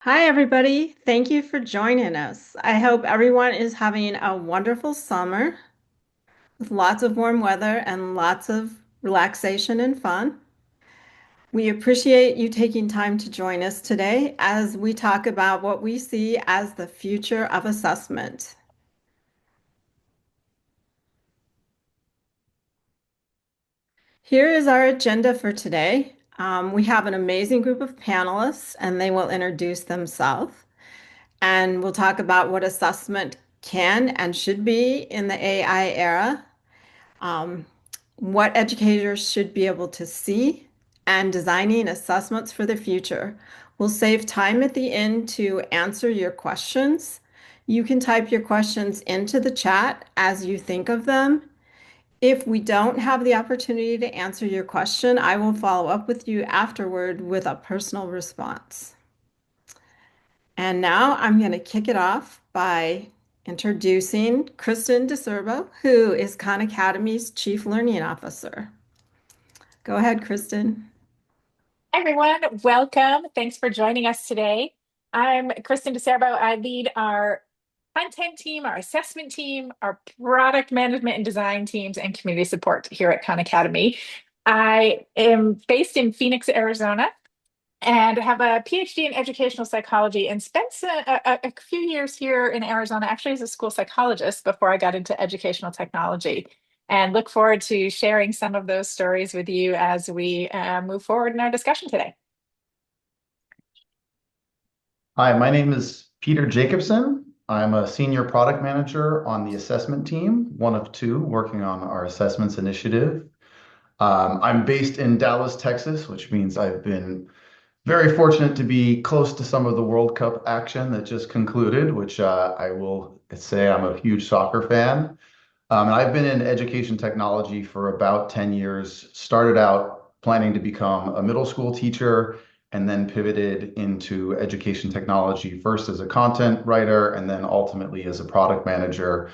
Hi, everybody. Thank you for joining us. I hope everyone is having a wonderful summer with lots of warm weather and lots of relaxation and fun. We appreciate you taking time to join us today as we talk about what we see as the future of assessment. Here is our agenda for today. We have an amazing group of panelists, and they will introduce themselves. And we'll talk about what assessment can and should be in the AI era, um, what educators should be able to see, and designing assessments for the future. We'll save time at the end to answer your questions. You can type your questions into the chat as you think of them. If we don't have the opportunity to answer your question, I will follow up with you afterward with a personal response. And now I'm going to kick it off by introducing Kristen DeSerbo, who is Khan Academy's Chief Learning Officer. Go ahead, Kristen. Hi, everyone. Welcome. Thanks for joining us today. I'm Kristen DeSerbo. I lead our content team, our assessment team, our product management and design teams, and community support here at Khan Academy. I am based in Phoenix, Arizona, and have a PhD in educational psychology and spent a few years here in Arizona, actually as a school psychologist before I got into educational technology. And look forward to sharing some of those stories with you as we move forward in our discussion today. Hi, my name is Peter Jacobson. I'm a senior product manager on the assessment team, one of two working on our assessments initiative. I'm based in Dallas, Texas, which means I've been very fortunate to be close to some of the World Cup action that just concluded, which I will say I'm a huge soccer fan. And I've been in education technology for about 10 years, started out planning to become a middle school teacher and then pivoted into education technology, first as a content writer and then ultimately as a product manager,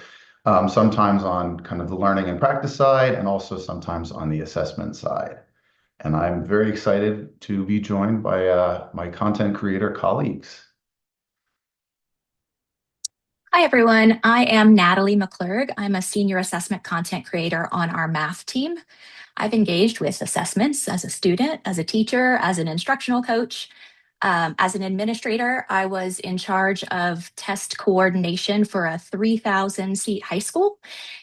sometimes on kind of the learning and practice side and also sometimes on the assessment side. And I'm very excited to be joined by my content creator colleagues. Hi, everyone. I am Natalie McClurg. I'm a senior assessment content creator on our math team. I've engaged with assessments as a student, as a teacher, as an instructional coach. As an administrator, I was in charge of test coordination for a 3,000 seat high school.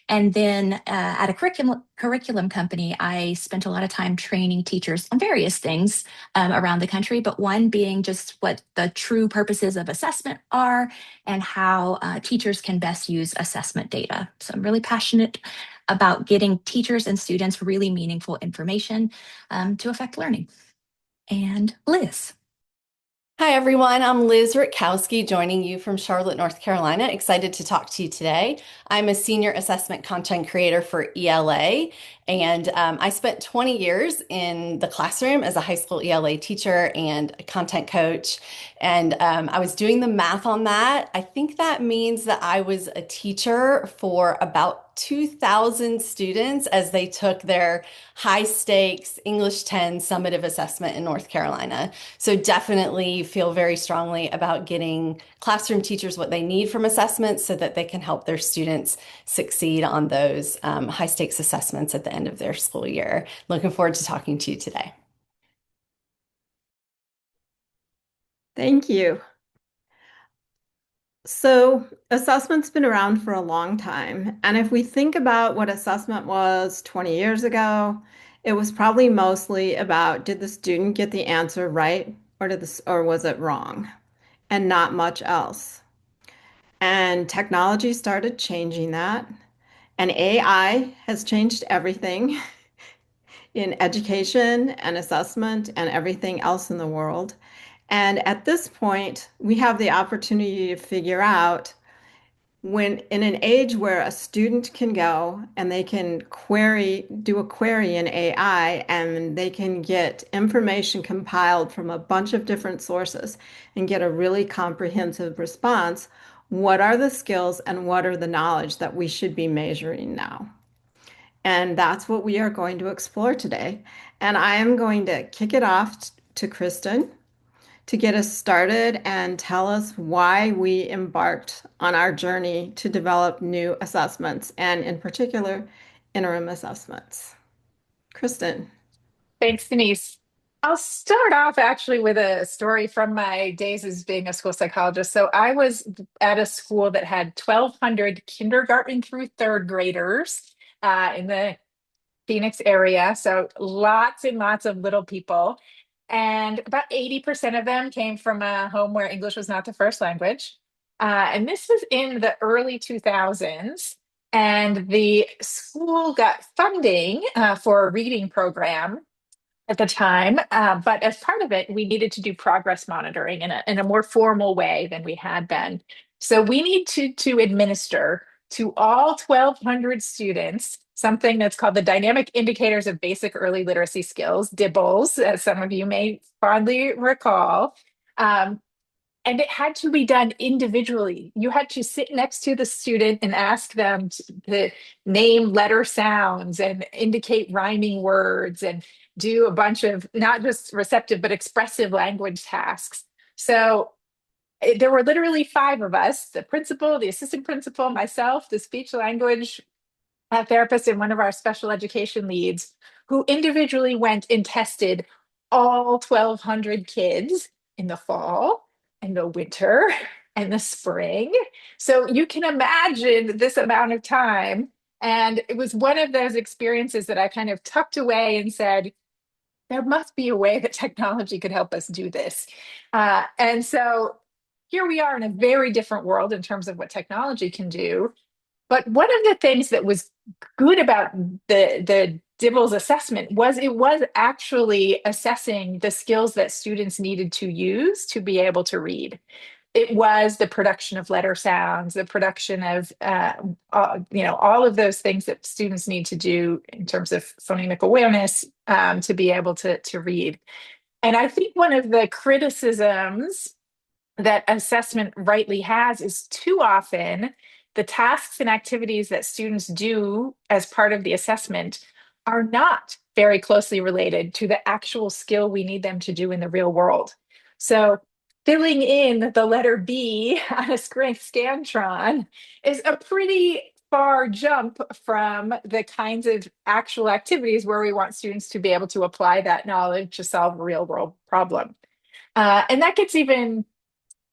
And then at a curriculum company, I spent a lot of time training teachers on various things around the country, but one being just what the true purposes of assessment are and how teachers can best use assessment data. So I'm really passionate about getting teachers and students really meaningful information to affect learning. And Liz. Hi, everyone. I'm Liz Rutkowski, joining you from Charlotte, North Carolina. Excited to talk to you today. I'm a senior assessment content creator for ELA, and I spent 20 years in the classroom as a high school ELA teacher and a content coach. And I was doing the math on that. I think that means that I was a teacher for about 2,000 students as they took their high stakes English 10 summative assessment in North Carolina. So definitely feel very strongly about getting classroom teachers what they need from assessments so that they can help their students succeed on those high stakes assessments at the end of their school year. Looking forward to talking to you today. Thank you. So, assessment's been around for a long time. And if we think about what assessment was 20 years ago, it was probably mostly about did the student get the answer right or was it wrong? And not much else. And technology started changing that. And AI has changed everything in education and assessment and everything else in the world. And at this point, we have the opportunity to figure out when in an age where a student can go and they can do a query in AI and they can get information compiled from a bunch of different sources and get a really comprehensive response, what are the skills and what are the knowledge that we should be measuring now? And that's what we are going to explore today. And I am going to kick it off to Kristen to get us started and tell us why we embarked on our journey to develop new assessments and, in particular, interim assessments. Kristen. Thanks, Denise. I'll start off actually with a story from my days as being a school psychologist. So I was at a school that had 1,200 kindergarten through third graders in the Phoenix area. So lots and lots of little people. And about 80% of them came from a home where English was not the first language. And this was in the early 2000s. And the school got funding for a reading program at the time. But as part of it, we needed to do progress monitoring in a more formal way than we had been. So we need to administer to all 1,200 students something that's called the Dynamic Indicators of Basic Early Literacy Skills, DIBBLES, as some of you may fondly recall. Um, and it had to be done individually. You had to sit next to the student and ask them to name letter sounds and indicate rhyming words and do a bunch of not just receptive, but expressive language tasks. So there were literally five of us, the principal, the assistant principal, myself, the speech language therapist, and one of our special education leads who individually went and tested all 1,200 kids in the fall and the winter and the spring. So you can imagine this amount of time. And it was one of those experiences that I kind of tucked away and said, there must be a way that technology could help us do this. And so here we are in a very different world in terms of what technology can do. But one of the things that was good about the DIBBLES assessment was it was actually assessing the skills that students needed to use to be able to read. It was the production of letter sounds, the production of all of those things that students need to do in terms of phonemic awareness to be able to read. And I think one of the criticisms that assessment rightly has is too often the tasks and activities that students do as part of the assessment are not very closely related to the actual skill we need them to do in the real world. So filling in the letter B on a Scantron is a pretty far jump from the kinds of actual activities where we want students to be able to apply that knowledge to solve a real world problem. And that gets even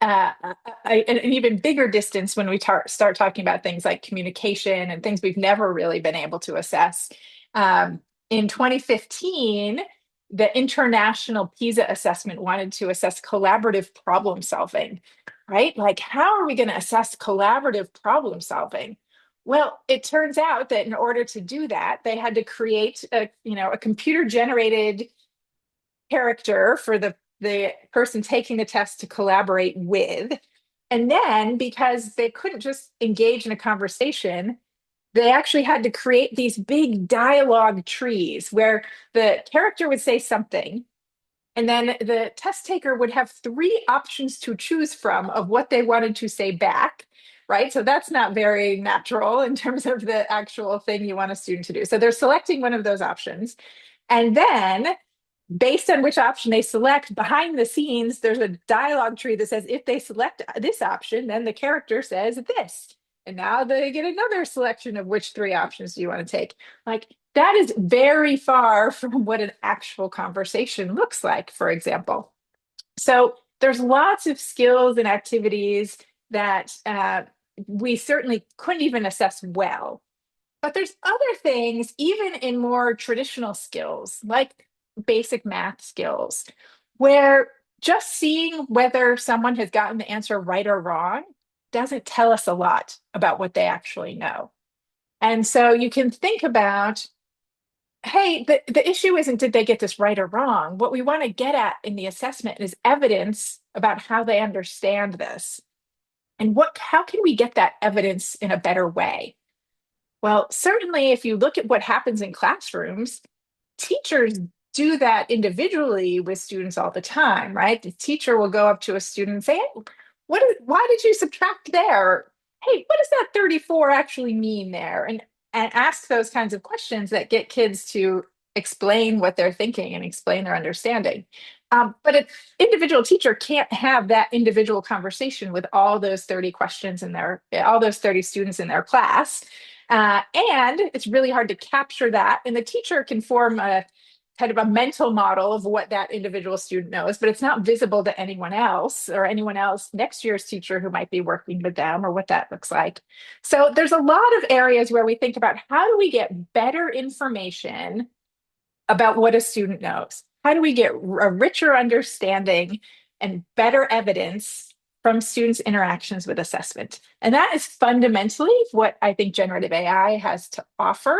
an even bigger distance when we start talking about things like communication and things we've never really been able to assess. In 2015, the International PISA assessment wanted to assess collaborative problem solving, right? Like, how are we going to assess collaborative problem solving? Well, it turns out that in order to do that, they had to create a computer generated character for the person taking the test to collaborate with. And then because they couldn't just engage in a conversation, they actually had to create these big dialogue trees where the character would say something, and then the test taker would have three options to choose from of what they wanted to say back, right? So that's not very natural in terms of the actual thing you want a student to do. So they're selecting one of those options. And then based on which option they select, behind the scenes, there's a dialogue tree that says, if they select this option, then the character says this. And now they get another selection of which three options do you want to take. Like, that is very far from what an actual conversation looks like, for example. So there's lots of skills and activities that we certainly couldn't even assess well. But there's other things, even in more traditional skills, like basic math skills, where just seeing whether someone has gotten the answer right or wrong doesn't tell us a lot about what they actually know. And so you can think about, hey, the issue isn't did they get this right or wrong? What we want to get at in the assessment is evidence about how they understand this. And how can we get that evidence in a better way? Well, certainly if you look at what happens in classrooms, teachers do that individually with students all the time, right? The teacher will go up to a student and say, hey, why did you subtract there? Hey, what does that 34 actually mean there? And ask those kinds of questions that get kids to explain what they're thinking and explain their understanding. But an individual teacher can't have that individual conversation with all those 30 questions in all those 30 students in their class. And it's really hard to capture that. And the teacher can form a kind of a mental model of what that individual student knows, but it's not visible to anyone else or anyone else next year's teacher who might be working with them or what that looks like. So there's a lot of areas where we think about how do we get better information about what a student knows? How do we get a richer understanding and better evidence from students' interactions with assessment? And that is fundamentally what I think generative AI has to offer,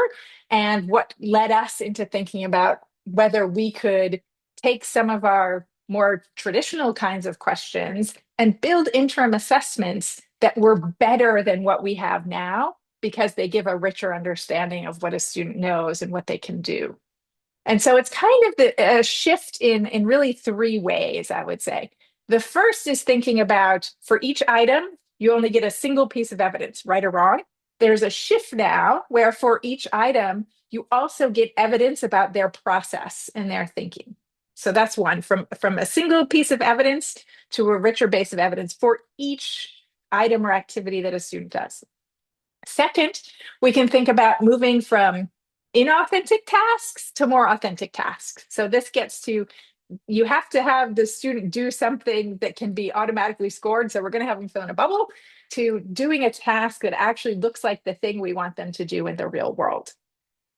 and what led us into thinking about whether we could take some of our more traditional kinds of questions and build interim assessments that were better than what we have now, because they give a richer understanding of what a student knows and what they can do. And so it's kind of a shift in really three ways, I would say. The first is thinking about, for each item, you only get a single piece of evidence, right or wrong. There's a shift now where for each item, you also get evidence about their process and their thinking. So that's one, from a single piece of evidence to a richer base of evidence for each item or activity that a student does. Second, we can think about moving from inauthentic tasks to more authentic tasks. So this gets to, you have to have the student do something that can be automatically scored. So we're going to have them fill in a bubble, to doing a task that actually looks like the thing we want them to do in the real world.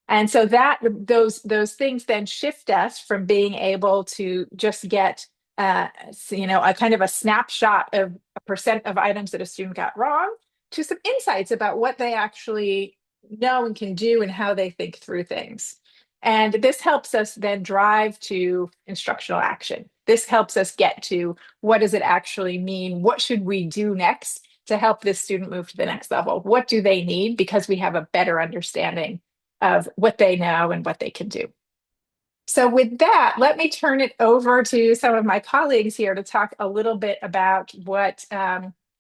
And so that those things then shift us from being able to just get a kind of a snapshot of a percent of items that a student got wrong, to some insights about what they actually know and can do and how they think through things. And this helps us then drive to instructional action. This helps us get to, what does it actually mean? What should we do next to help this student move to the next level? What do they need? Because we have a better understanding of what they know and what they can do. So with that, let me turn it over to some of my colleagues here to talk a little bit about what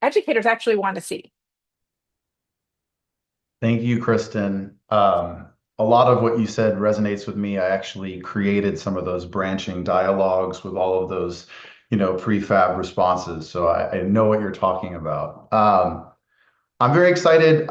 educators actually want to see. Thank you, Kristen. A lot of what you said resonates with me. I actually created some of those branching dialogues with all of those, prefab responses. So I know what you're talking about. I'm very excited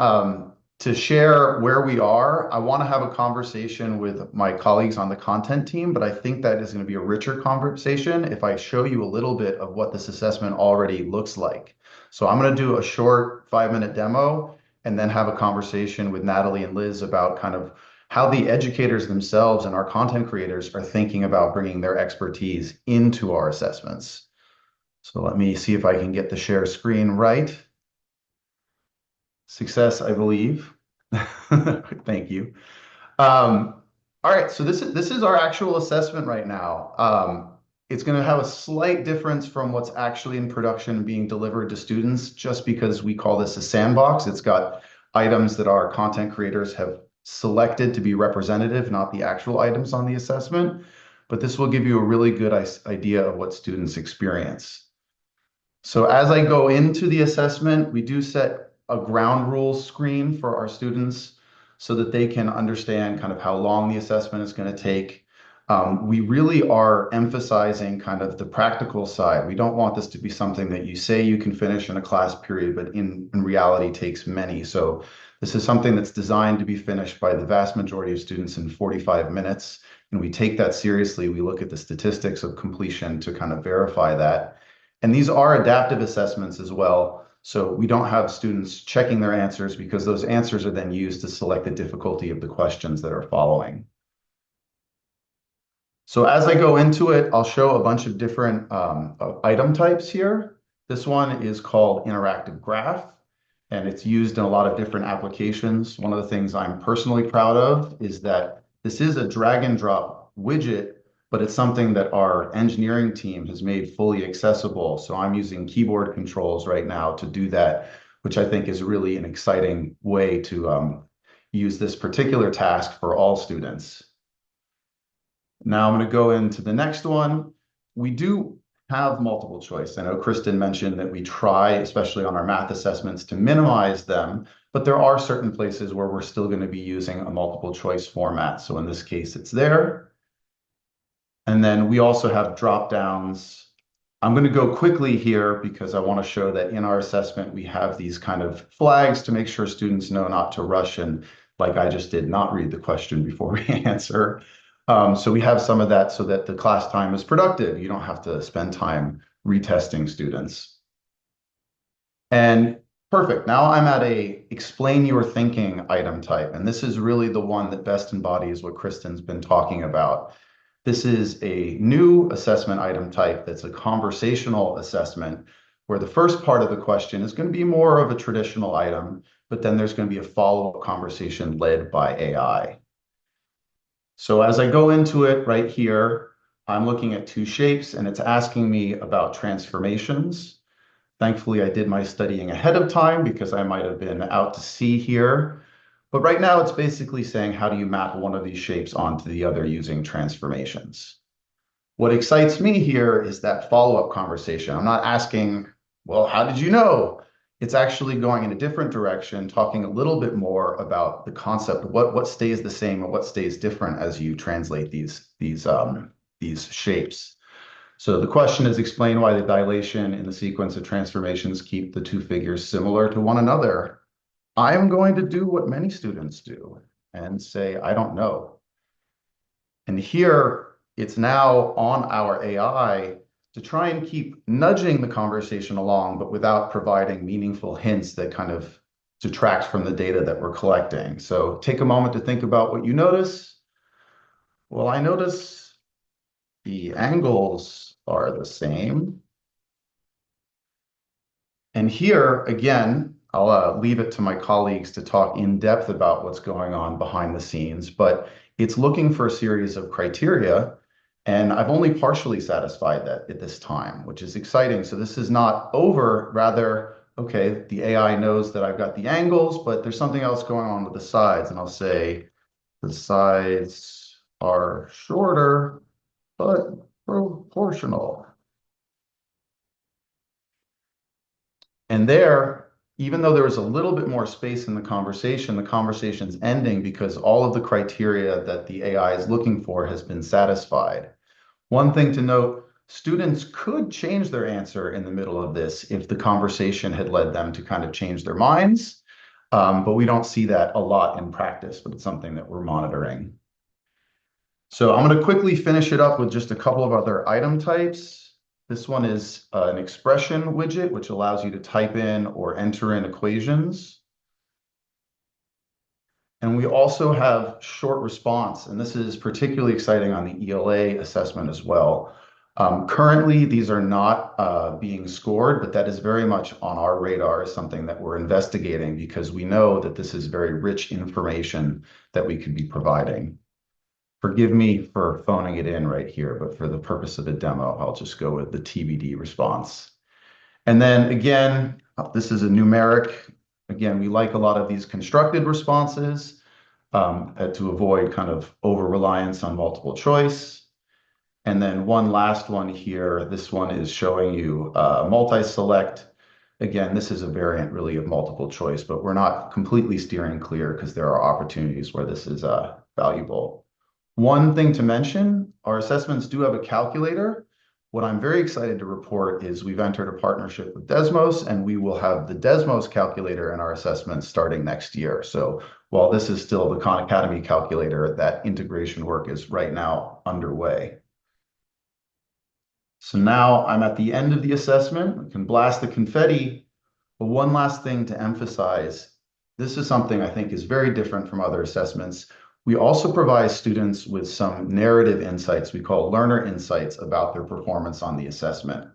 to share where we are. I want to have a conversation with my colleagues on the content team, but I think that is going to be a richer conversation if I show you a little bit of what this assessment already looks like. So I'm going to do a short 5-minute demo and then have a conversation with Natalie and Liz about kind of how the educators themselves and our content creators are thinking about bringing their expertise into our assessments. So let me see if I can get the share screen right. Success, I believe. Thank you. All right, so this is our actual assessment right now. It's going to have a slight difference from what's actually in production being delivered to students, just because we call this a sandbox. It's got items that our content creators have selected to be representative, not the actual items on the assessment. But this will give you a really good idea of what students experience. So as I go into the assessment, we do set a ground rules screen for our students so that they can understand kind of how long the assessment is going to take. We really are emphasizing kind of the practical side. We don't want this to be something that you say you can finish in a class period, but in reality takes many. So this is something that's designed to be finished by the vast majority of students in 45 minutes. And we take that seriously. We look at the statistics of completion to kind of verify that. And these are adaptive assessments as well. So we don't have students checking their answers, because those answers are then used to select the difficulty of the questions that are following. So as I go into it, I'll show a bunch of different item types here. This one is called interactive graph, and it's used in a lot of different applications. One of the things I'm personally proud of is that this is a drag and drop widget, but it's something that our engineering team has made fully accessible. So I'm using keyboard controls right now to do that, which I think is really an exciting way to use this particular task for all students. Now I'm going to go into the next one. We do have multiple choice. I know Kristen mentioned that we try, especially on our math assessments, to minimize them, but there are certain places where we're still going to be using a multiple choice format. So in this case, it's there. And then we also have drop downs. I'm going to go quickly here because I want to show that in our assessment, we have these kind of flags to make sure students know not to rush and, like I just did, not read the question before we answer. So we have some of that so that the class time is productive. You don't have to spend time retesting students. And perfect. Now I'm at a explain your thinking item type. And this is really the one that best embodies what Kristen's been talking about. This is a new assessment item type that's a conversational assessment where the first part of the question is going to be more of a traditional item, but then there's going to be a follow-up conversation led by AI. So as I go into it right here, I'm looking at two shapes and it's asking me about transformations. Thankfully, I did my studying ahead of time because I might have been out to sea here. But right now, it's basically saying, how do you map one of these shapes onto the other using transformations? What excites me here is that follow-up conversation. I'm not asking, well, how did you know? It's actually going in a different direction, talking a little bit more about the concept of what stays the same and what stays different as you translate these shapes. So the question is, explain why the dilation in the sequence of transformations keep the two figures similar to one another. I am going to do what many students do and say, I don't know. And here it's now on our AI to try and keep nudging the conversation along, but without providing meaningful hints that kind of detract from the data that we're collecting. So take a moment to think about what you notice. Well, I notice the angles are the same. And here, again, I'll leave it to my colleagues to talk in depth about what's going on behind the scenes, but it's looking for a series of criteria, and I've only partially satisfied that at this time, which is exciting. So this is not over, rather, okay, the AI knows that I've got the angles, but there's something else going on with the sides, and I'll say the sides are shorter, but proportional. And there, even though there was a little bit more space in the conversation's ending because all of the criteria that the AI is looking for has been satisfied. One thing to note, students could change their answer in the middle of this if the conversation had led them to kind of change their minds. But we don't see that a lot in practice, but it's something that we're monitoring. So I'm going to quickly finish it up with just a couple of other item types. This one is an expression widget, which allows you to type in or enter in equations. And we also have short response, and this is particularly exciting on the ELA assessment as well. Currently, these are not being scored, but that is very much on our radar as something that we're investigating because we know that this is very rich information that we could be providing. Forgive me for phoning it in right here, but for the purpose of a demo, I'll just go with the TBD response. And then again, this is a numeric. Again, we like a lot of these constructed responses to avoid kind of over-reliance on multiple choice. And then one last one here. This one is showing you multi-select. Again, this is a variant really of multiple choice, but we're not completely steering clear because there are opportunities where this is valuable. One thing to mention, our assessments do have a calculator. What I'm very excited to report is we've entered a partnership with Desmos, and we will have the Desmos calculator in our assessments starting next year. So while this is still the Khan Academy calculator, that integration work is right now underway. So now I'm at the end of the assessment. I can blast the confetti. But one last thing to emphasize, this is something I think is very different from other assessments. We also provide students with some narrative insights we call learner insights about their performance on the assessment.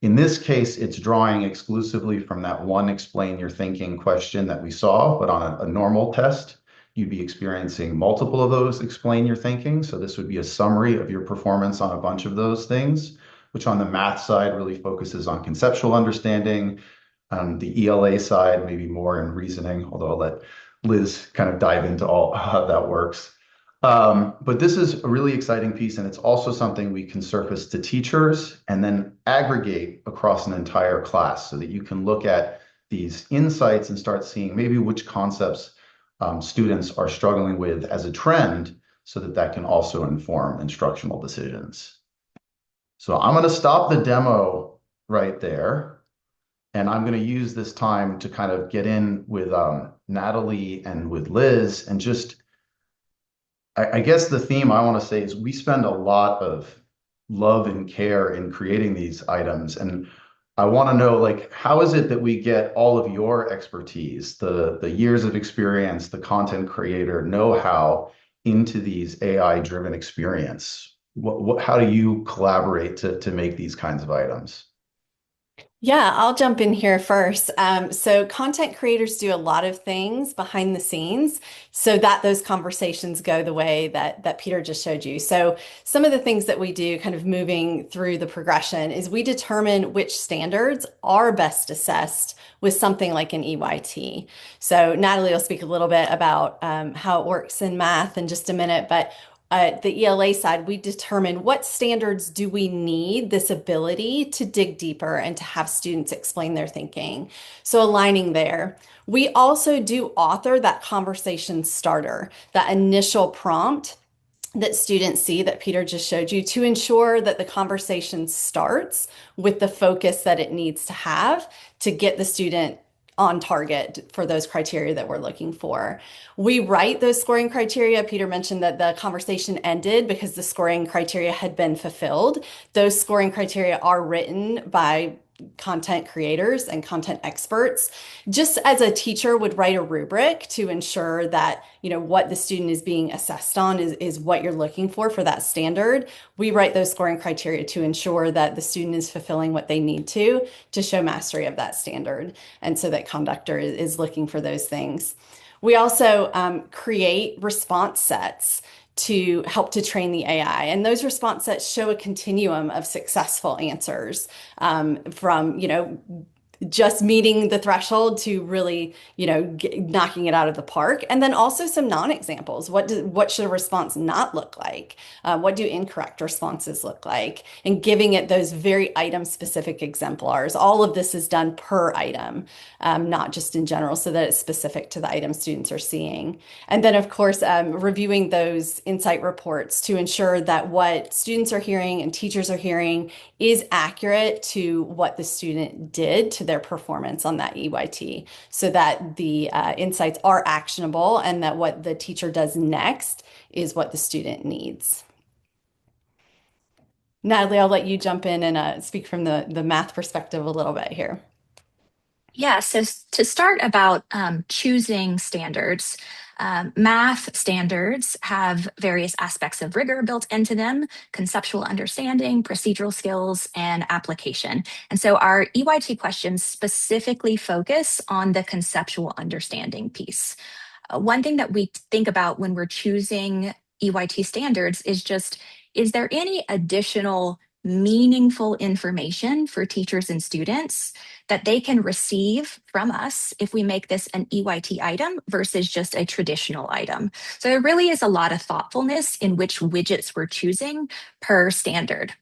In this case, it's drawing exclusively from that one explain your thinking question that we saw, but on a normal test, you'd be experiencing multiple of those explain your thinking. So this would be a summary of your performance on a bunch of those things, which on the math side really focuses on conceptual understanding. The ELA side, maybe more in reasoning, although I'll let Liz kind of dive into all how that works. But this is a really exciting piece, and it's also something we can surface to teachers and then aggregate across an entire class so that you can look at these insights and start seeing maybe which concepts students are struggling with as a trend so that that can also inform instructional decisions. So I'm going to stop the demo right there. And I'm going to use this time to kind of get in with Natalie and with Liz and just, I guess the theme I want to say is we spend a lot of love and care in creating these items. And I want to know, like, how is it that we get all of your expertise, the years of experience, the content creator know-how into these AI-driven experience? How do you collaborate to make these kinds of items? Yeah, I'll jump in here first. So content creators do a lot of things behind the scenes so that those conversations go the way that Peter just showed you. So some of the things that we do kind of moving through the progression is we determine which standards are best assessed with something like an EYT. So Natalie will speak a little bit about how it works in math in just a minute, but the ELA side, we determine what standards do we need this ability to dig deeper and to have students explain their thinking. So aligning there. We also do author that conversation starter, that initial prompt that students see that Peter just showed you to ensure that the conversation starts with the focus that it needs to have to get the student on target for those criteria that we're looking for. We write those scoring criteria. Peter mentioned that the conversation ended because the scoring criteria had been fulfilled. Those scoring criteria are written by content creators and content experts, just as a teacher would write a rubric to ensure that, what the student is being assessed on is what you're looking for that standard. We write those scoring criteria to ensure that the student is fulfilling what they need to show mastery of that standard. And so that conductor is looking for those things. We also create response sets to help to train the AI. And those response sets show a continuum of successful answers from, just meeting the threshold to really, knocking it out of the park. And then also some non-examples. What should a response not look like? What do incorrect responses look like? And giving it those very item-specific exemplars. All of this is done per item, not just in general, so that it's specific to the item students are seeing. And then, of course, reviewing those insight reports to ensure that what students are hearing and teachers are hearing is accurate to what the student did to their performance on that EYT, so that the insights are actionable and that what the teacher does next is what the student needs. Natalie, I'll let you jump in and speak from the math perspective a little bit here. Yeah, so to start about choosing standards, math standards have various aspects of rigor built into them: conceptual understanding, procedural skills, and application. And so our EYT questions specifically focus on the conceptual understanding piece. One thing that we think about when we're choosing EYT standards is just, is there any additional meaningful information for teachers and students that they can receive from us if we make this an EYT item versus just a traditional item? So there really is a lot of thoughtfulness in which widgets we're choosing per standard.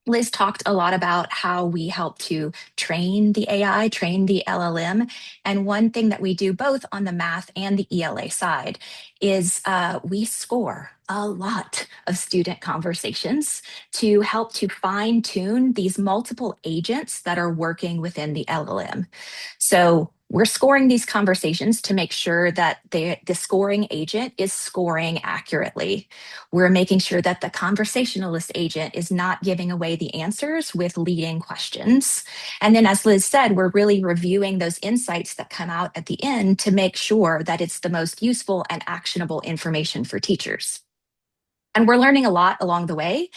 Liz talked a lot about how we help to train the AI, train the LLM. And one thing that we do both on the math and the ELA side is we score a lot of student conversations to help to fine tune these multiple agents that are working within the LLM. So we're scoring these conversations to make sure that the scoring agent is scoring accurately. We're making sure that the conversationalist agent is not giving away the answers with leading questions. And then, as Liz said, we're really reviewing those insights that come out at the end to make sure that it's the most useful and actionable information for teachers. And we're learning a lot along the way.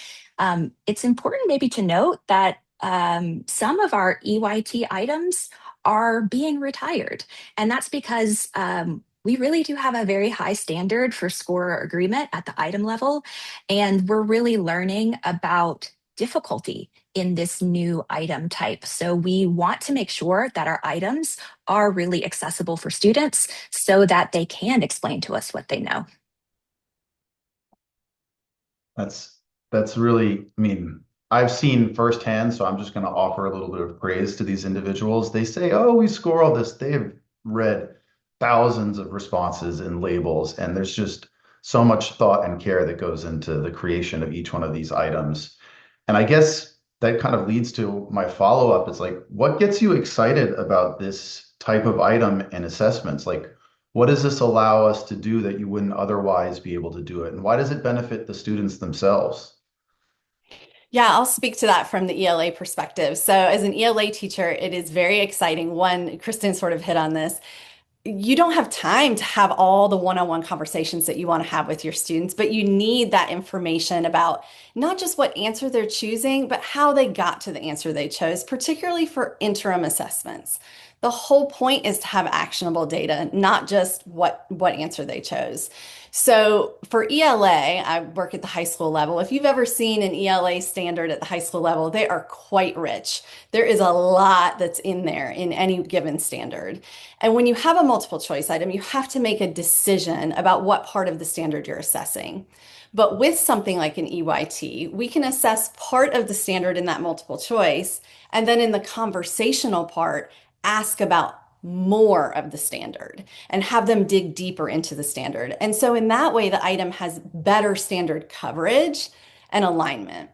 It's important maybe to note that some of our EYT items are being retired. And that's because we really do have a very high standard for scorer agreement at the item level. And we're really learning about difficulty in this new item type. So we want to make sure that our items are really accessible for students so that they can explain to us what they know. That's really, I mean, I've seen firsthand, so I'm just going to offer a little bit of praise to these individuals. They say, oh, we score all this. They've read thousands of responses and labels, and there's just so much thought and care that goes into the creation of each one of these items. And I guess that kind of leads to my follow-up. It's like, what gets you excited about this type of item and assessments? Like, what does this allow us to do that you wouldn't otherwise be able to do it? And why does it benefit the students themselves? Yeah, I'll speak to that from the ELA perspective. So, as an ELA teacher, it is very exciting. One, Kristen sort of hit on this. You don't have time to have all the one-on-one conversations that you want to have with your students, but you need that information about not just what answer they're choosing, but how they got to the answer they chose, particularly for interim assessments. The whole point is to have actionable data, not just what answer they chose. So for ELA, I work at the high school level. If you've ever seen an ELA standard at the high school level, they are quite rich. There is a lot that's in there in any given standard. And when you have a multiple choice item, you have to make a decision about what part of the standard you're assessing. But with something like an EYT, we can assess part of the standard in that multiple choice, and then in the conversational part, ask about more of the standard and have them dig deeper into the standard. And so in that way, the item has better standard coverage and alignment.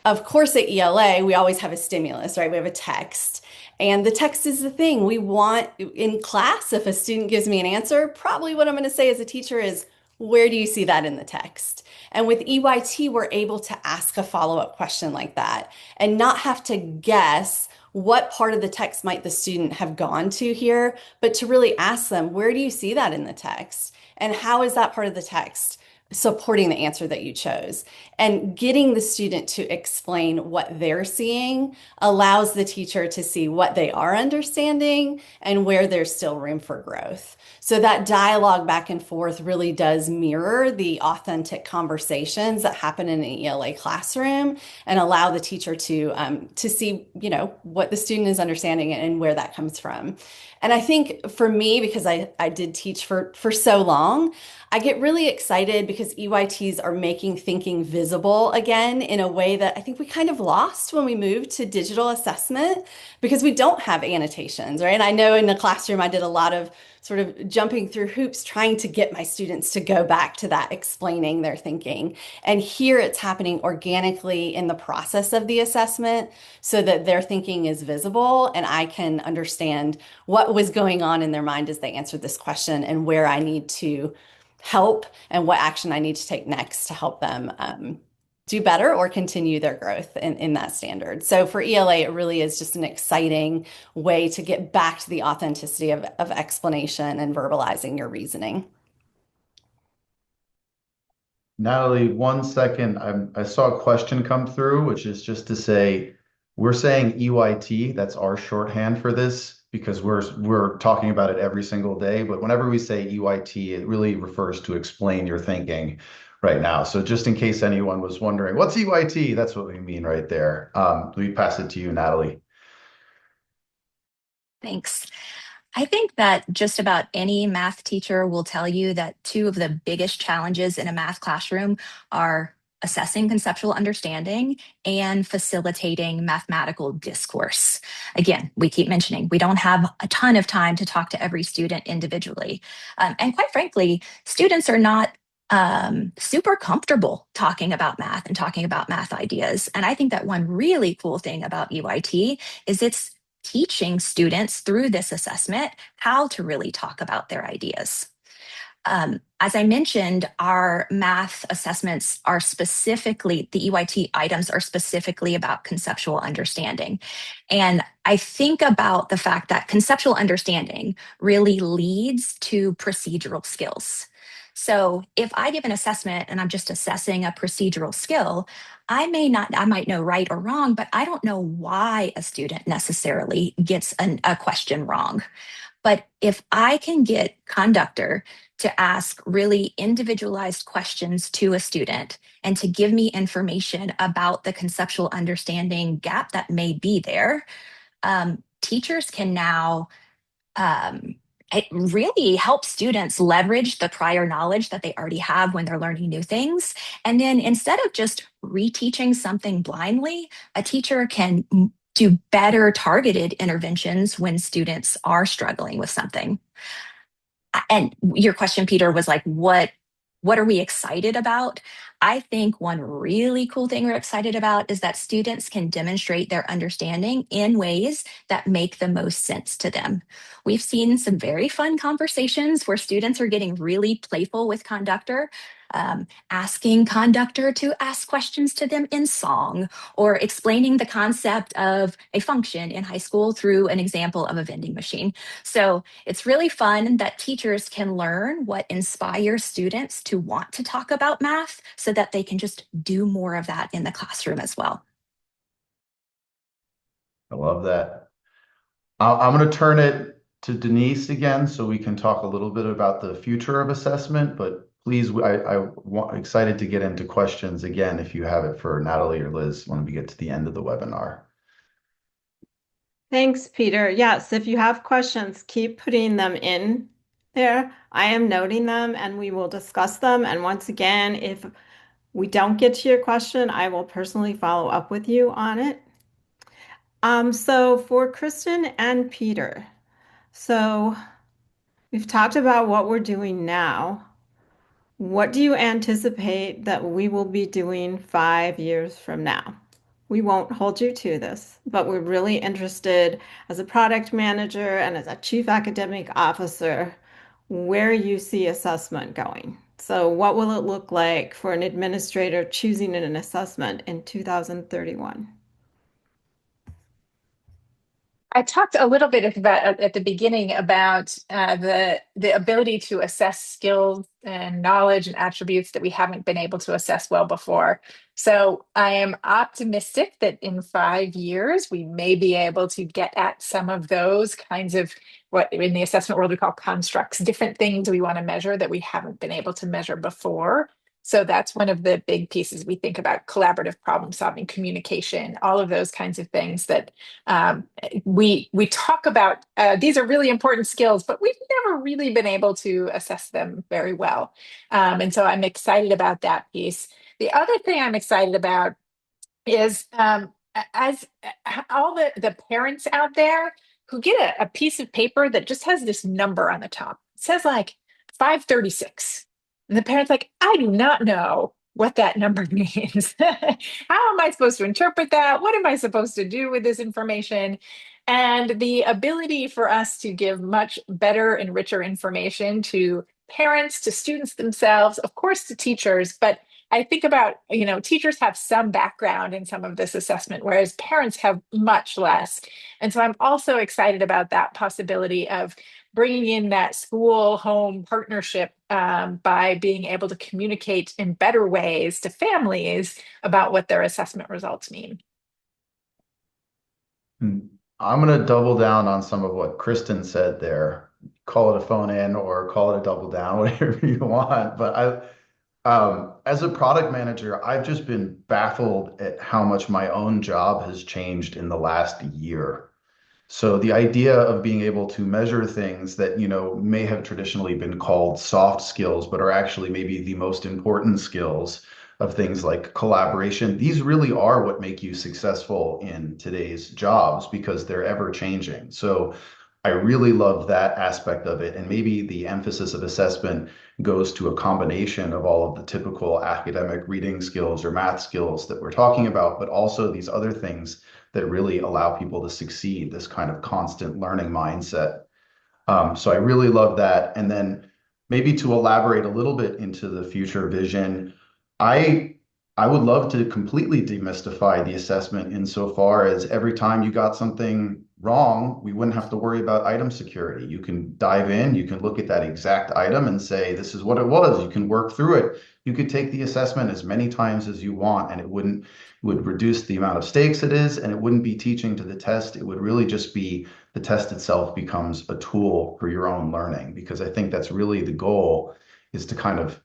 Of course, at ELA, we always have a stimulus, right? We have a text. And the text is the thing we want in class. If a student gives me an answer, probably what I'm going to say as a teacher is, where do you see that in the text? And with EYT, we're able to ask a follow-up question like that and not have to guess what part of the text might the student have gone to here, but to really ask them, where do you see that in the text? And how is that part of the text supporting the answer that you chose? And getting the student to explain what they're seeing allows the teacher to see what they are understanding and where there's still room for growth. So that dialogue back and forth really does mirror the authentic conversations that happen in an ELA classroom and allow the teacher to see, what the student is understanding and where that comes from. And I think for me, because I did teach for so long, I get really excited because EYTs are making thinking visible again in a way that I think we kind of lost when we moved to digital assessment because we don't have annotations, right? And I know in the classroom, I did a lot of sort of jumping through hoops, trying to get my students to go back to that, explaining their thinking. And here it's happening organically in the process of the assessment so that their thinking is visible and I can understand what was going on in their mind as they answered this question and where I need to help and what action I need to take next to help them do better or continue their growth in that standard. So for ELA, it really is just an exciting way to get back to the authenticity of explanation and verbalizing your reasoning. Natalie, 1 second. I saw a question come through, which is just to say, we're saying EYT, that's our shorthand for this, because we're talking about it every single day. But whenever we say EYT, it really refers to explain your thinking right now. So just in case anyone was wondering, what's EYT? That's what we mean right there. Let me pass it to you, Natalie. Thanks. I think that just about any math teacher will tell you that two of the biggest challenges in a math classroom are assessing conceptual understanding and facilitating mathematical discourse. Again, we keep mentioning we don't have a ton of time to talk to every student individually. And quite frankly, students are not super comfortable talking about math and talking about math ideas. And I think that one really cool thing about EYT is it's teaching students through this assessment how to really talk about their ideas. As I mentioned, our math assessments are specifically, the EYT items are specifically about conceptual understanding. And I think about the fact that conceptual understanding really leads to procedural skills. So if I give an assessment and I'm just assessing a procedural skill, I might know right or wrong, but I don't know why a student necessarily gets a question wrong. But if I can get conductor to ask really individualized questions to a student and to give me information about the conceptual understanding gap that may be there, teachers can now it really helps students leverage the prior knowledge that they already have when they're learning new things. And then instead of just reteaching something blindly, a teacher can do better targeted interventions when students are struggling with something. And your question, Peter, was like, what What are we excited about? I think one really cool thing we're excited about is that students can demonstrate their understanding in ways that make the most sense to them. We've seen some very fun conversations where students are getting really playful with conductor, asking conductor to ask questions to them in song, or explaining the concept of a function in high school through an example of a vending machine. So it's really fun that teachers can learn what inspires students to want to talk about math so that they can just do more of that in the classroom as well. I love that. I'm going to turn it to Denise again so we can talk a little bit about the future of assessment, but please, excited to get into questions again if you have it for Natalie or Liz when we get to the end of the webinar. Thanks, Peter. Yes, if you have questions, keep putting them in there. I am noting them and we will discuss them. And once again, if we don't get to your question, I will personally follow up with you on it. So for Kristen and Peter, so we've talked about what we're doing now. What do you anticipate that we will be doing 5 years from now? We won't hold you to this, but we're really interested as a product manager and as a chief academic officer where you see assessment going. So what will it look like for an administrator choosing an assessment in 2031? I talked a little bit about at the beginning about the ability to assess skills and knowledge and attributes that we haven't been able to assess well before. So I am optimistic that in 5 years we may be able to get at some of those kinds of what in the assessment world we call constructs, different things we want to measure that we haven't been able to measure before. So that's one of the big pieces we think about: collaborative problem solving, communication, all of those kinds of things that we talk about. These are really important skills, but we've never really been able to assess them very well. And so I'm excited about that piece. The other thing I'm excited about is as all the parents out there who get a piece of paper that just has this number on the top. It says like 536. And the parent's like, I do not know what that number means. How am I supposed to interpret that? What am I supposed to do with this information? And the ability for us to give much better and richer information to parents, to students themselves, of course, to teachers, but I think about, teachers have some background in some of this assessment, whereas parents have much less. And so I'm also excited about that possibility of bringing in that school home partnership by being able to communicate in better ways to families about what their assessment results mean. I'm going to double down on some of what Kristen said there. Call it a phone in or call it a double down, whatever you want. But as a product manager, I've just been baffled at how much my own job has changed in the last year. So the idea of being able to measure things that, may have traditionally been called soft skills, but are actually maybe the most important skills of things like collaboration, these really are what make you successful in today's jobs because they're ever changing. So I really love that aspect of it. And maybe the emphasis of assessment goes to a combination of all of the typical academic reading skills or math skills that we're talking about, but also these other things that really allow people to succeed, this kind of constant learning mindset. So I really love that. And then maybe to elaborate a little bit into the future vision, I I would love to completely demystify the assessment insofar as every time you got something wrong, we wouldn't have to worry about item security. You can dive in, you can look at that exact item and say, this is what it was. You can work through it. You could take the assessment as many times as you want, and it would reduce the amount of stakes it is, and it wouldn't be teaching to the test. It would really just be the test itself becomes a tool for your own learning, because I think that's really the goal, is to kind of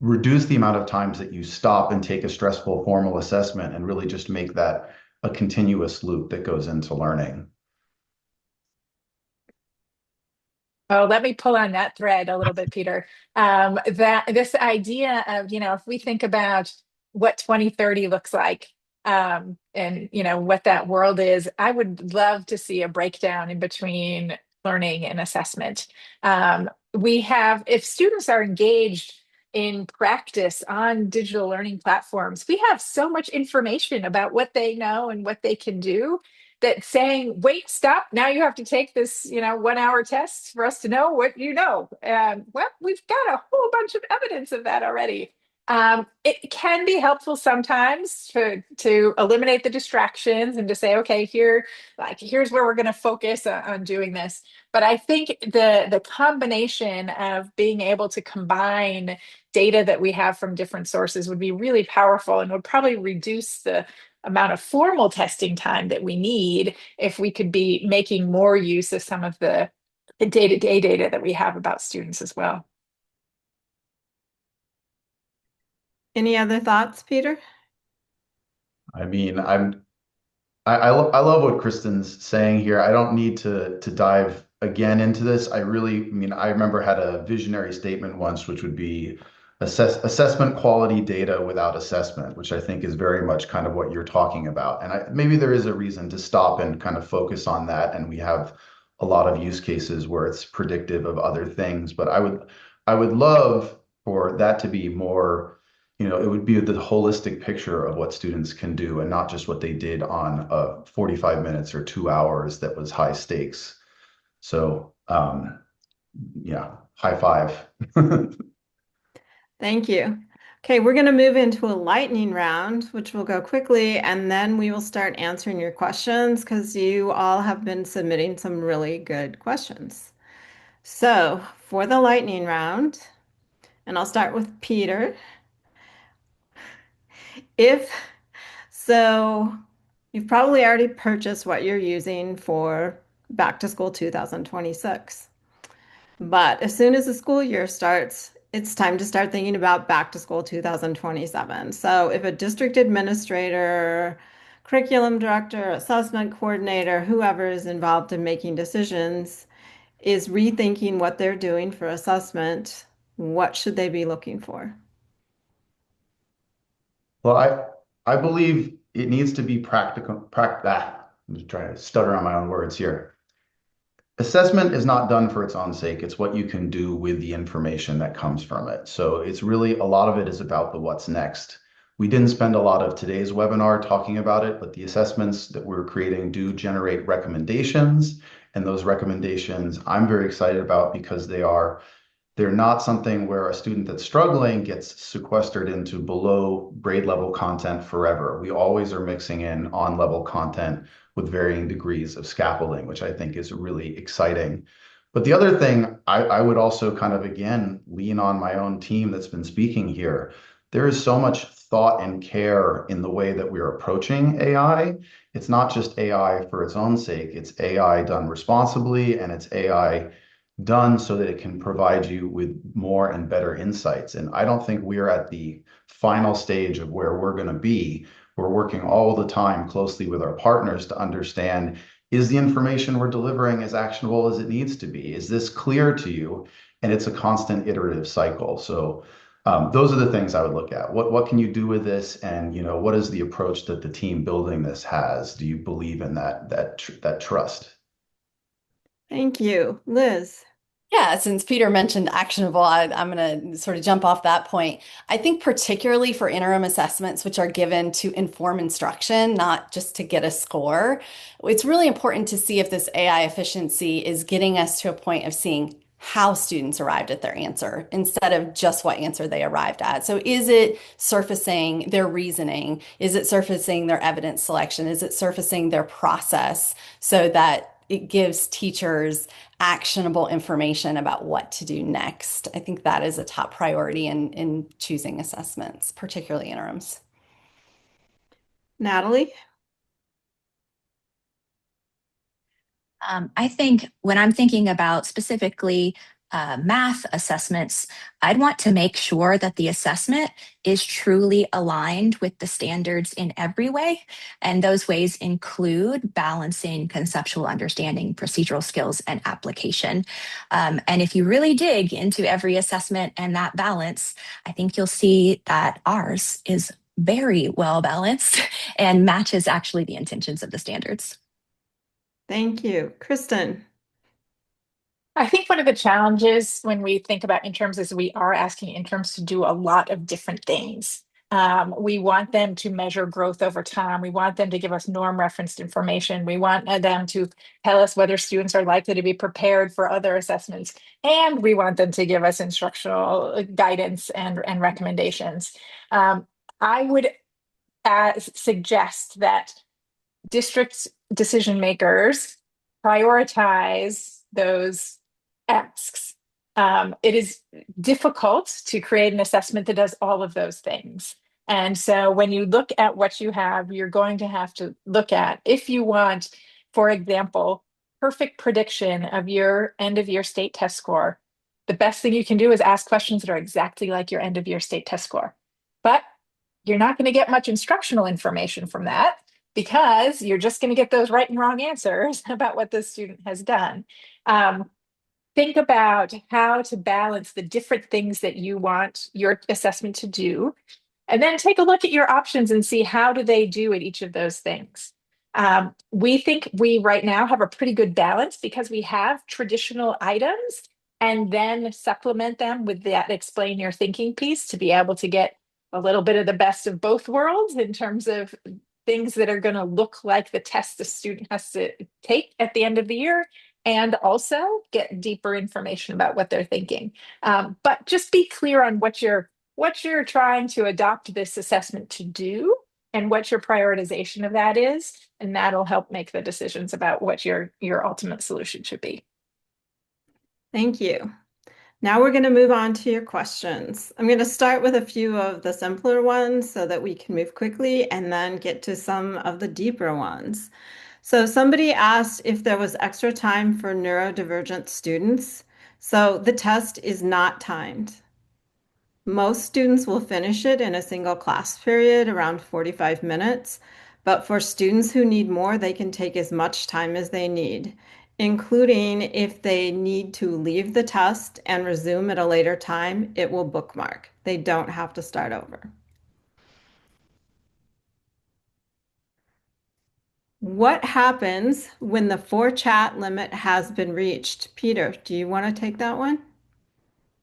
reduce the amount of times that you stop and take a stressful formal assessment and really just make that a continuous loop that goes into learning. Oh, let me pull on that thread a little bit, Peter. That this idea of, if we think about what 2030 looks like, and what that world is, I would love to see a breakdown in between learning and assessment. if students are engaged in practice on digital learning platforms, we have so much information about what they know and what they can do that saying, wait, stop, now you have to take this, 1 hour test for us to know what you know. Well, we've got a whole bunch of evidence of that already. It can be helpful sometimes to eliminate the distractions and to say, okay, here's where we're going to focus on doing this. But I think the combination of being able to combine data that we have from different sources would be really powerful and would probably reduce the amount of formal testing time that we need if we could be making more use of some of the day-to-day data that we have about students as well. Any other thoughts, Peter? I mean, I love what Kristen's saying here. I don't need to dive again into this. I remember had a visionary statement once, which would be assessment quality data without assessment, which I think is very much kind of what you're talking about. And maybe there is a reason to stop and kind of focus on that. And we have a lot of use cases where it's predictive of other things. But I would love for that to be more, it would be the holistic picture of what students can do and not just what they did on 45 minutes or 2 hours that was high stakes. So, yeah, high five. Thank you. Okay, we're going to move into a lightning round, which will go quickly, and then we will start answering your questions because you all have been submitting some really good questions. So, for the lightning round, and I'll start with Peter. If so, you've probably already purchased what you're using for Back to School 2026. But as soon as the school year starts, it's time to start thinking about Back to School 2027. So if a district administrator, curriculum director, assessment coordinator, whoever is involved in making decisions is rethinking what they're doing for assessment, what should they be looking for? Well, I believe it needs to be practical. I'm just trying to stutter on my own words here. Assessment is not done for its own sake. It's what you can do with the information that comes from it. So it's really a lot of it is about the what's next. We didn't spend a lot of today's webinar talking about it, but the assessments that we're creating do generate recommendations. And those recommendations I'm very excited about because they're not something where a student that's struggling gets sequestered into below grade level content forever. We always are mixing in on level content with varying degrees of scaffolding, which I think is really exciting. But the other thing, I would also kind of, again, lean on my own team that's been speaking here. There is so much thought and care in the way that we're approaching AI. It's not just AI for its own sake. It's AI done responsibly, and it's AI done so that it can provide you with more and better insights. And I don't think we're at the final stage of where we're going to be. We're working all the time closely with our partners to understand, is the information we're delivering as actionable as it needs to be? Is this clear to you? And it's a constant iterative cycle. So those are the things I would look at. What can you do with this? And what is the approach that the team building this has? Do you believe in that trust? Thank you. Liz. Yeah, since Peter mentioned actionable, I'm going to sort of jump off that point. I think particularly for interim assessments, which are given to inform instruction, not just to get a score, it's really important to see if this AI efficiency is getting us to a point of seeing how students arrived at their answer instead of just what answer they arrived at. So is it surfacing their reasoning? Is it surfacing their evidence selection? Is it surfacing their process so that it gives teachers actionable information about what to do next? I think that is a top priority in choosing assessments, particularly interims. Natalie. I think when I'm thinking about specifically math assessments, I'd want to make sure that the assessment is truly aligned with the standards in every way. And those ways include balancing conceptual understanding, procedural skills, and application. And if you really dig into every assessment and that balance, I think you'll see that ours is very well balanced and matches actually the intentions of the standards. Thank you. Kristen. I think one of the challenges when we think about interns is we are asking interns to do a lot of different things. We want them to measure growth over time. We want them to give us norm referenced information. We want them to tell us whether students are likely to be prepared for other assessments. And we want them to give us instructional guidance and recommendations. I would suggest that district decision makers prioritize those asks. It is difficult to create an assessment that does all of those things. And so when you look at what you have, you're going to have to look at if you want, for example, perfect prediction of your end of year state test score. The best thing you can do is ask questions that are exactly like your end of year state test score. But you're not going to get much instructional information from that because you're just going to get those right and wrong answers about what the student has done. Think about how to balance the different things that you want your assessment to do, and then take a look at your options and see how do they do at each of those things. We think we right now have a pretty good balance because we have traditional items and then supplement them with that explain your thinking piece to be able to get a little bit of the best of both worlds in terms of things that are going to look like the test the student has to take at the end of the year and also get deeper information about what they're thinking. But just be clear on what you're trying to adopt this assessment to do and what your prioritization of that is, and that'll help make the decisions about what your ultimate solution should be. Thank you. Now we're going to move on to your questions. I'm going to start with a few of the simpler ones so that we can move quickly and then get to some of the deeper ones. So somebody asked if there was extra time for neurodivergent students. So the test is not timed. Most students will finish it in a single class period, around 45 minutes. But for students who need more, they can take as much time as they need, including if they need to leave the test and resume at a later time, it will bookmark. They don't have to start over. What happens when the 4-chat limit has been reached? Peter, do you want to take that one?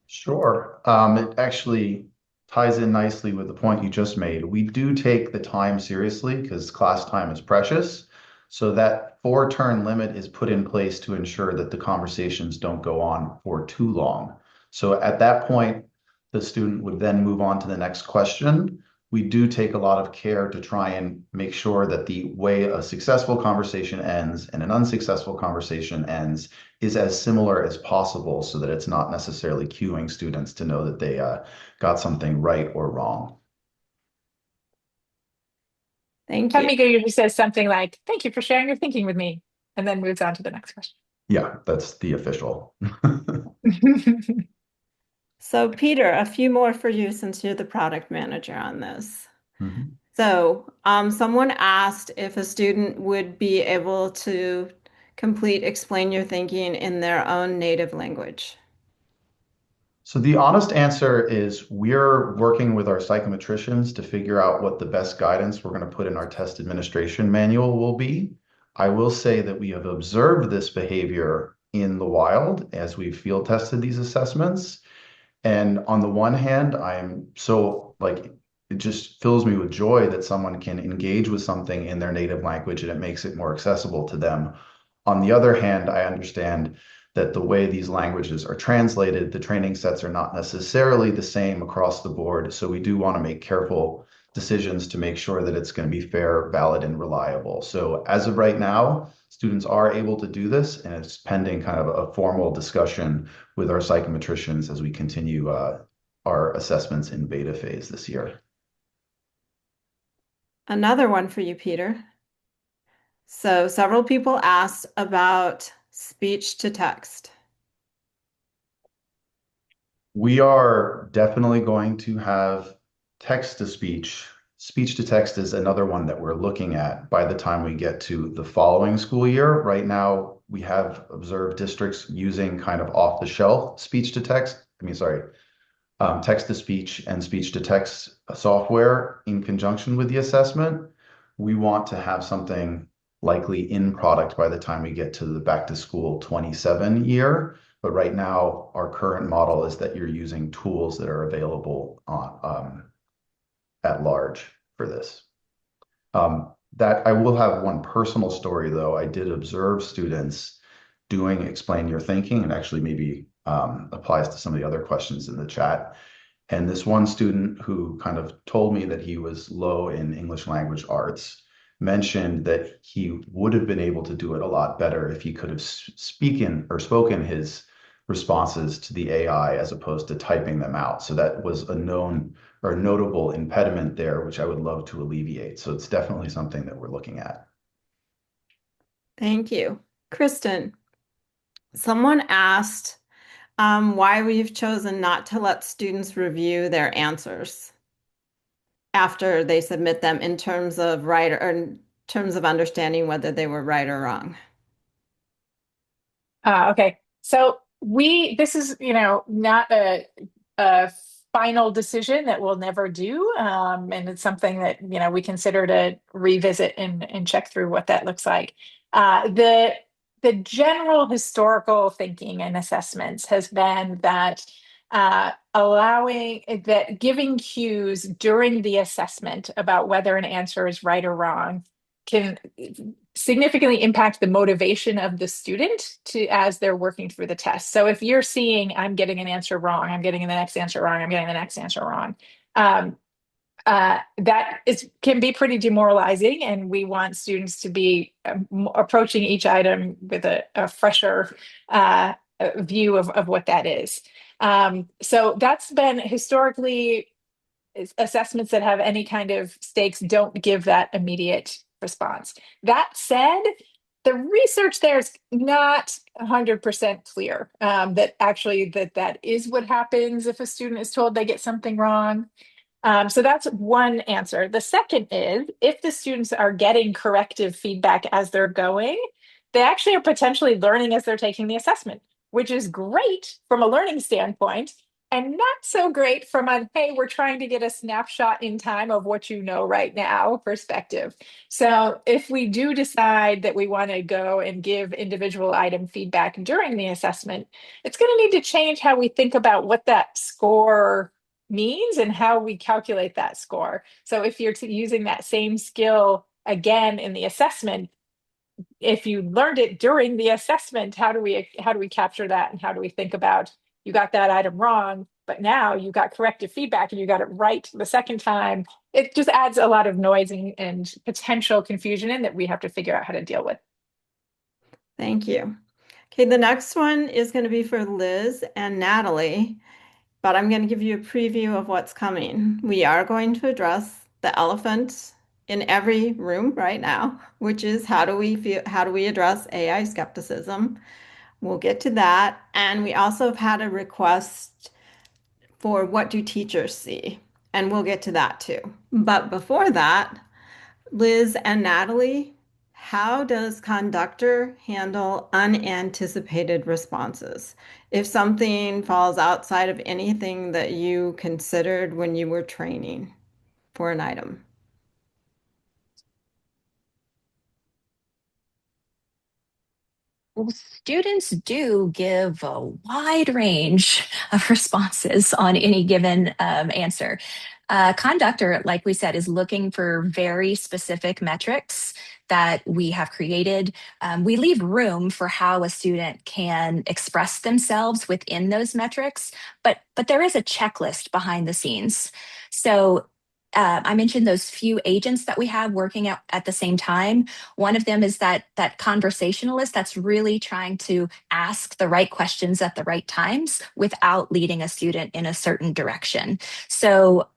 Sure. It actually ties in nicely with the point you just made. We do take the time seriously because class time is precious. So that 4-turn limit is put in place to ensure that the conversations don't go on for too long. So at that point, the student would then move on to the next question. We do take a lot of care to try and make sure that the way a successful conversation ends and an unsuccessful conversation ends is as similar as possible so that it's not necessarily cueing students to know that they got something right or wrong. Thank you. Tamika usually says something like, "Thank you for sharing your thinking with me," and then moves on to the next question. Yeah, that's the official. So Peter, a few more for you since you're the product manager on this. Mhm. So someone asked if a student would be able to complete explain your thinking in their own native language. So the honest answer is we're working with our psychometricians to figure out what the best guidance we're going to put in our test administration manual will be. I will say that we have observed this behavior in the wild as we've field tested these assessments. And on the one hand, I'm so like, it just fills me with joy that someone can engage with something in their native language and it makes it more accessible to them. On the other hand, I understand that the way these languages are translated, the training sets are not necessarily the same across the board. So we do want to make careful decisions to make sure that it's going to be fair, valid, and reliable. So as of right now, students are able to do this, and it's pending kind of a formal discussion with our psychometricians as we continue our assessments in beta phase this year. Another one for you, Peter. So several people asked about speech to text. We are definitely going to have text to speech. Speech to text is another one that we're looking at by the time we get to the following school year. Right now, we have observed districts using kind of off the shelf speech to text. Text to speech and speech to text software in conjunction with the assessment. We want to have something likely in product by the time we get to the back to school 27 year. But right now, our current model is that you're using tools that are available at large for this. That I will have one personal story though. I did observe students doing explain your thinking, and actually maybe applies to some of the other questions in the chat. And this one student who kind of told me that he was low in English language arts mentioned that he would have been able to do it a lot better if he could have spoken his responses to the AI as opposed to typing them out. So that was a known or notable impediment there, which I would love to alleviate. So it's definitely something that we're looking at. Thank you. Kristen, someone asked why we've chosen not to let students review their answers after they submit them in terms of right or in terms of understanding whether they were right or wrong. Okay. So this is, not a final decision that we'll never do. And it's something that, we consider to revisit and check through what that looks like. The general historical thinking and assessments has been that giving cues during the assessment about whether an answer is right or wrong can significantly impact the motivation of the student as they're working through the test. So if you're seeing, I'm getting an answer wrong, I'm getting the next answer wrong, I'm getting the next answer wrong, can be pretty demoralizing, and we want students to be approaching each item with a fresher view of what that is. So that's been historically assessments that have any kind of stakes don't give that immediate response. That said, the research there is not 100% clear that actually that is what happens if a student is told they get something wrong. So that's one answer. The second is if the students are getting corrective feedback as they're going, they actually are potentially learning as they're taking the assessment, which is great from a learning standpoint and not so great from a, hey, we're trying to get a snapshot in time of what you know right now perspective. So if we do decide that we want to go and give individual item feedback during the assessment, it's going to need to change how we think about what that score means and how we calculate that score. So if you're using that same skill again in the assessment, if you learned it during the assessment, how do we capture that, and how do we think about, you got that item wrong, but now you got corrective feedback and you got it right the second time. It just adds a lot of noise and potential confusion in that we have to figure out how to deal with. Thank you. Okay, the next one is going to be for Liz and Natalie, but I'm going to give you a preview of what's coming. We are going to address the elephant in every room right now, which is how do we address AI skepticism? We'll get to that. And we also have had a request for what do teachers see? And we'll get to that too. But before that, Liz and Natalie, how does Conductor handle unanticipated responses? If something falls outside of anything that you considered when you were training for an item. Well, students do give a wide range of responses on any given answer. Conductor, like we said, is looking for very specific metrics that we have created. We leave room for how a student can express themselves within those metrics, but there is a checklist behind the scenes. So I mentioned those few agents that we have working at the same time. One of them is that conversationalist that's really trying to ask the right questions at the right times without leading a student in a certain direction. So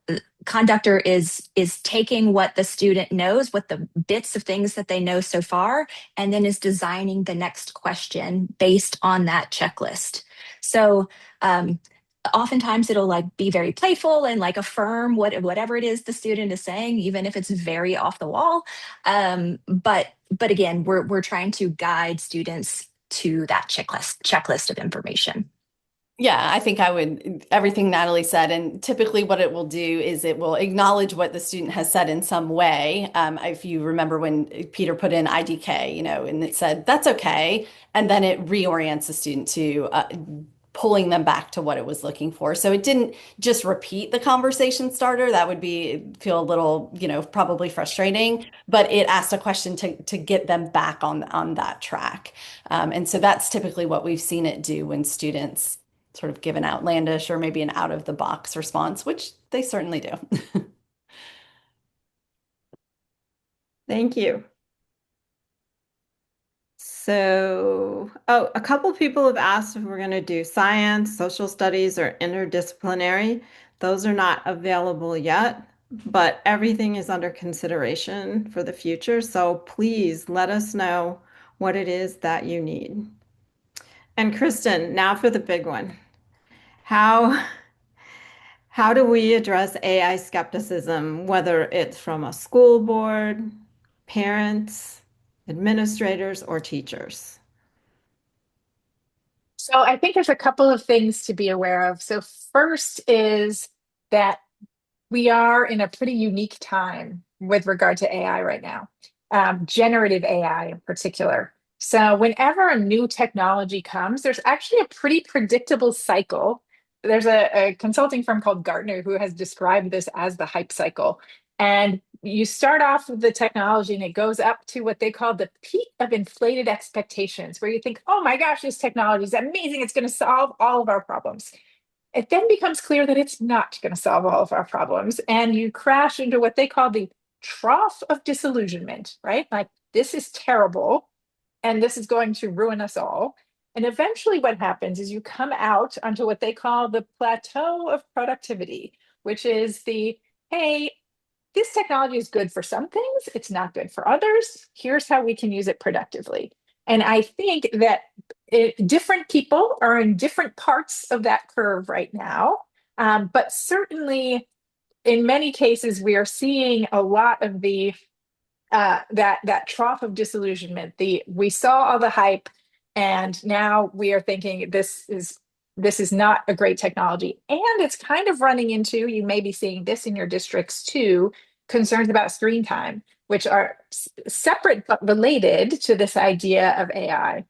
conductor is taking what the student knows, what the bits of things that they know so far, and then is designing the next question based on that checklist. So oftentimes it'll like be very playful and like affirm whatever it is the student is saying, even if it's very off the wall. But again, we're trying to guide students to that checklist of information. Yeah, I think I would, everything Natalie said. And typically, what it will do is it will acknowledge what the student has said in some way. If you remember when Peter put in IDK, and it said, that's okay. And then it reorients the student to pulling them back to what it was looking for. So it didn't just repeat the conversation starter. That would feel a little, probably frustrating, but it asked a question to get them back on that track. And so that's typically what we've seen it do when students sort of give an outlandish or maybe an out of the box response, which they certainly do. Thank you. So, a couple people have asked if we're going to do science, social studies, or interdisciplinary. Those are not available yet, but everything is under consideration for the future. So please let us know what it is that you need. And Kristen, now for the big one. How how do we address AI skepticism, whether it's from a school board, parents, administrators, or teachers? So I think there's a couple of things to be aware of. So first is that we are in a pretty unique time with regard to AI right now, generative AI in particular. So, whenever a new technology comes, there's actually a pretty predictable cycle. There's a consulting firm called Gartner who has described this as the hype cycle. And you start off with the technology and it goes up to what they call the peak of inflated expectations, where you think, oh my gosh, this technology is amazing. It's going to solve all of our problems. It then becomes clear that it's not going to solve all of our problems. And you crash into what they call the trough of disillusionment, right? Like, this is terrible and this is going to ruin us all. And eventually, what happens is you come out onto what they call the plateau of productivity, which is the hey, this technology is good for some things, it's not good for others. Here's how we can use it productively. And I think that different people are in different parts of that curve right now. But certainly, in many cases, we are seeing a lot of the that trough of disillusionment. We saw all the hype, and now we are thinking this is not a great technology, and it's kind of running into, you may be seeing this in your districts too, concerns about screen time, which are separate but related to this idea of AI.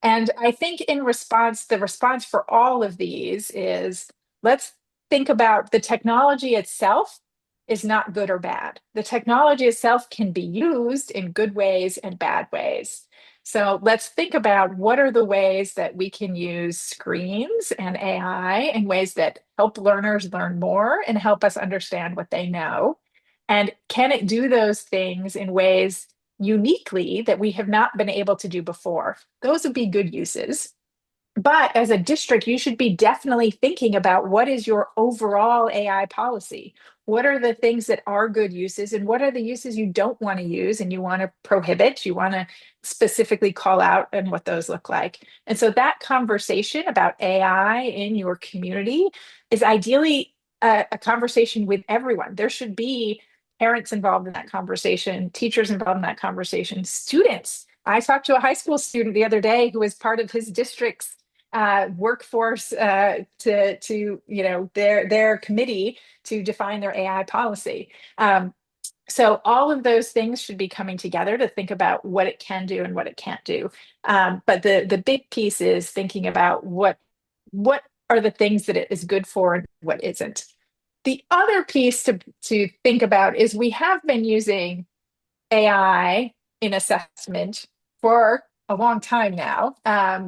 And I think the response for all of these is, let's think about the technology itself is not good or bad. The technology itself can be used in good ways and bad ways. So let's think about what are the ways that we can use screens and AI in ways that help learners learn more and help us understand what they know. And can it do those things in ways uniquely that we have not been able to do before? Those would be good uses. But as a district, you should be definitely thinking about what is your overall AI policy? What are the things that are good uses, and what are the uses you don't want to use and you want to prohibit? You want to specifically call out and what those look like. And so that conversation about AI in your community is ideally a conversation with everyone. There should be parents involved in that conversation, teachers involved in that conversation, students. I talked to a high school student the other day who was part of his district's workforce to their committee to define their AI policy. So all of those things should be coming together to think about what it can do and what it can't do. But the big piece is thinking about what are the things that it is good for and what isn't. The other piece to think about is we have been using AI in assessment for a long time now.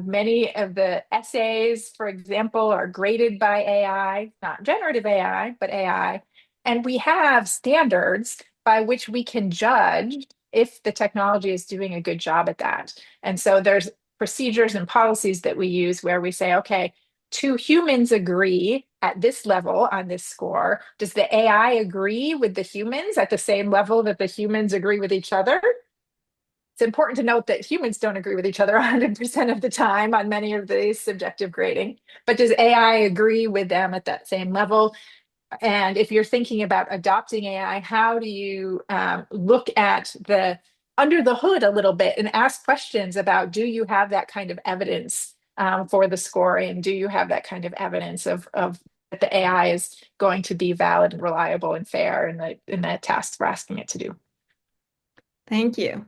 Many of the essays, for example, are graded by AI, not generative AI, but AI. And we have standards by which we can judge if the technology is doing a good job at that. And so there's procedures and policies that we use where we say, okay, two humans agree at this level on this score. Does the AI agree with the humans at the same level that the humans agree with each other? It's important to note that humans don't agree with each other 100% of the time on many of these subjective grading, but does AI agree with them at that same level? And if you're thinking about adopting AI, how do you look at the under the hood a little bit and ask questions about, do you have that kind of evidence for the scoring? Do you have that kind of evidence of that the AI is going to be valid and reliable and fair in the tasks we're asking it to do? Thank you.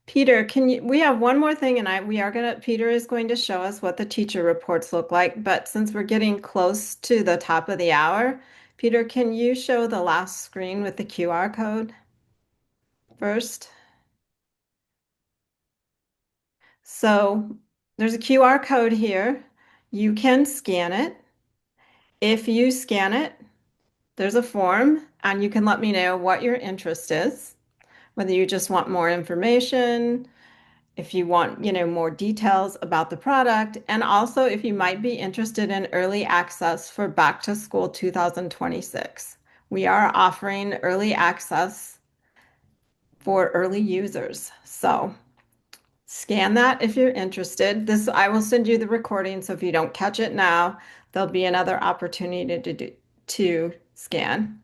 Peter, we have one more thing, and Peter is going to show us what the teacher reports look like, but since we're getting close to the top of the hour, Peter, can you show the last screen with the QR code first? So there's a QR code here. You can scan it. If you scan it, there's a form, and you can let me know what your interest is, whether you just want more information, if you want, more details about the product, and also if you might be interested in early access for Back to School 2026. We are offering early access for early users. So scan that if you're interested. I will send you the recording, so if you don't catch it now, there'll be another opportunity to scan.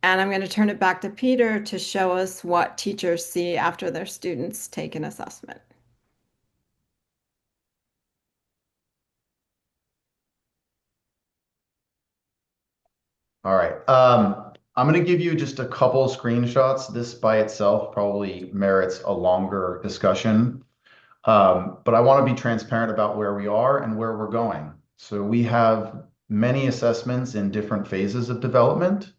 And I'm going to turn it back to Peter to show us what teachers see after their students take an assessment. All right. I'm going to give you just a couple screenshots. This by itself probably merits a longer discussion. But I want to be transparent about where we are and where we're going. So we have many assessments in different phases of development.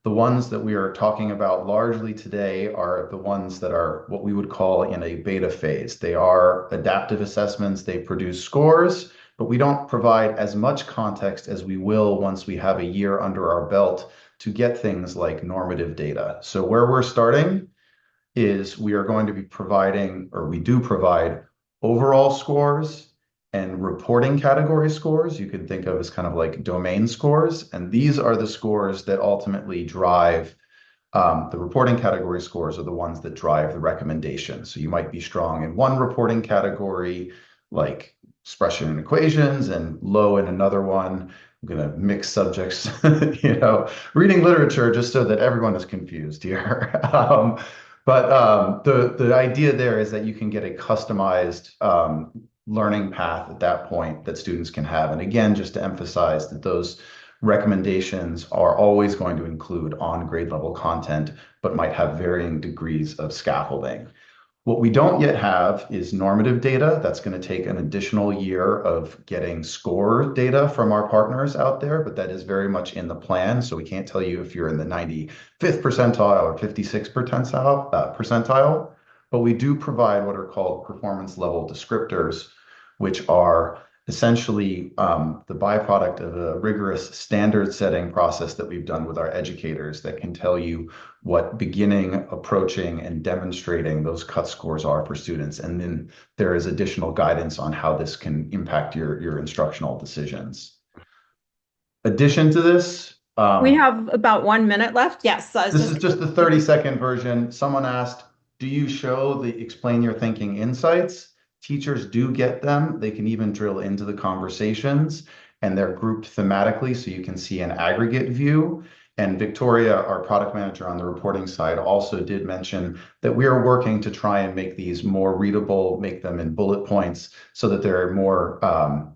The ones that we are talking about largely today are the ones that are what we would call in a beta phase. They are adaptive assessments. They produce scores, but we don't provide as much context as we will once we have a year under our belt to get things like normative data. So where we're starting is we are going to be providing, or we do provide, overall scores and reporting category scores. You can think of as kind of like domain scores. And these are the scores that ultimately drive the reporting category scores are the ones that drive the recommendation. So you might be strong in one reporting category, like expression and equations, and low in another one. I'm going to mix subjects, reading literature just so that everyone is confused here. But the idea there is that you can get a customized learning path at that point that students can have. And again, just to emphasize that those recommendations are always going to include on grade level content, but might have varying degrees of scaffolding. What we don't yet have is normative data. That's going to take an additional year of getting score data from our partners out there, but that is very much in the plan. So we can't tell you if you're in the 95th percentile or 56th percentile, but we do provide what are called performance level descriptors, which are essentially the byproduct of a rigorous standard setting process that we've done with our educators that can tell you what beginning, approaching, and demonstrating those cut scores are for students. And then there is additional guidance on how this can impact your instructional decisions. Addition to this, we have about 1 minute left. Yes. This is just the 30-second version. Someone asked, do you show the explain your thinking insights? Teachers do get them. They can even drill into the conversations, and they're grouped thematically so you can see an aggregate view. And Victoria, our product manager on the reporting side, also did mention that we are working to try and make these more readable, make them in bullet points so that they're more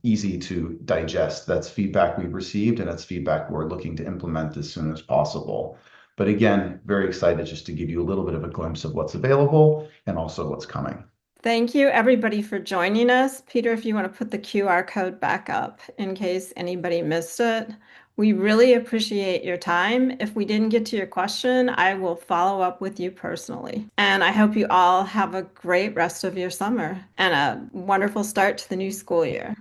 easy to digest. That's feedback we've received, and that's feedback we're looking to implement as soon as possible. But again, very excited just to give you a little bit of a glimpse of what's available and also what's coming. Thank you, everybody, for joining us. Peter, if you want to put the QR code back up in case anybody missed it. We really appreciate your time. If we didn't get to your question, I will follow up with you personally. And I hope you all have a great rest of your summer and a wonderful start to the new school year.